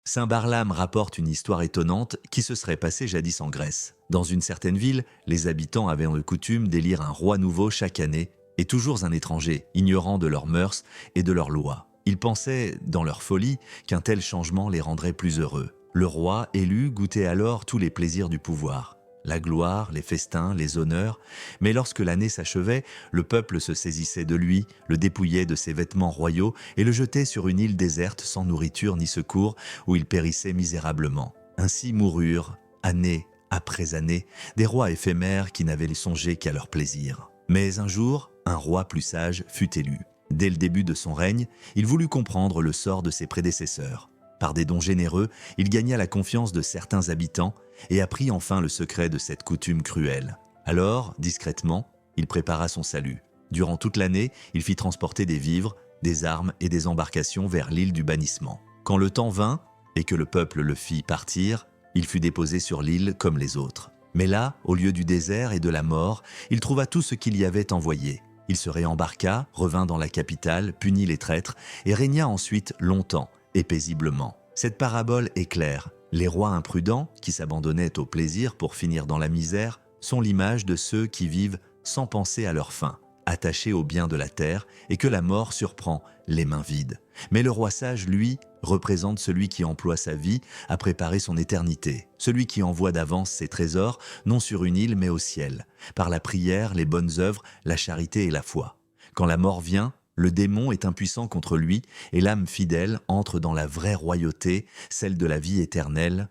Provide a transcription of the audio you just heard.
Saint Barlaam rapporte une histoire étonnante qui se serait passée jadis en Grèce. Dans une certaine ville, les habitants avaient de coutume d'élire un roi nouveau chaque année, et toujours un étranger, ignorant de leurs mœurs et de leurs lois. Ils pensaient, dans leur folie, qu'un tel changement les rendrait plus heureux. Le roi élu goûtait alors tous les plaisirs du pouvoir. La gloire, les festins, les honneurs, mais lorsque l'année s'achevait, le peuple se saisissait de lui, le dépouillait de ses vêtements royaux et le jetait sur une île déserte sans nourriture ni secours, où il périssait misérablement. Ainsi moururent, année après année, des rois éphémères qui n'avaient songé qu'à leur plaisir. Mais un jour, un roi plus sage fut élu. Dès le début de son règne, il voulut comprendre le sort de ses prédécesseurs. Par des dons généreux, il gagna la confiance de certains habitants et apprit enfin le secret de cette coutume cruelle. Alors, discrètement, il prépara son salut. Durant toute l'année, il fit transporter des vivres, des armes et des embarcations vers l'île du bannissement. Quand le temps vint et que le peuple le fit partir, il fut déposé sur l'île comme les autres. Mais là, au lieu du désert et de la mort, il trouva tout ce qu'il y avait envoyé. Il se réembarqua, revint dans la capitale, punit les traîtres et régna ensuite longtemps et paisiblement. Cette parabole est claire. Les rois imprudents, qui s'abandonnaient au plaisir pour finir dans la misère, sont l'image de ceux qui vivent sans penser à leur fin, attachés aux biens de la terre, et que la mort surprend les mains vides. Mais le roi sage, lui, représente celui qui emploie sa vie à préparer son éternité, celui qui envoie d'avance ses trésors, non sur une île mais au ciel, par la prière, les bonnes œuvres, la charité et la foi. Quand la mort vient, le démon est impuissant contre lui et l'âme fidèle entre dans la vraie royauté, celle de la vie éternelle,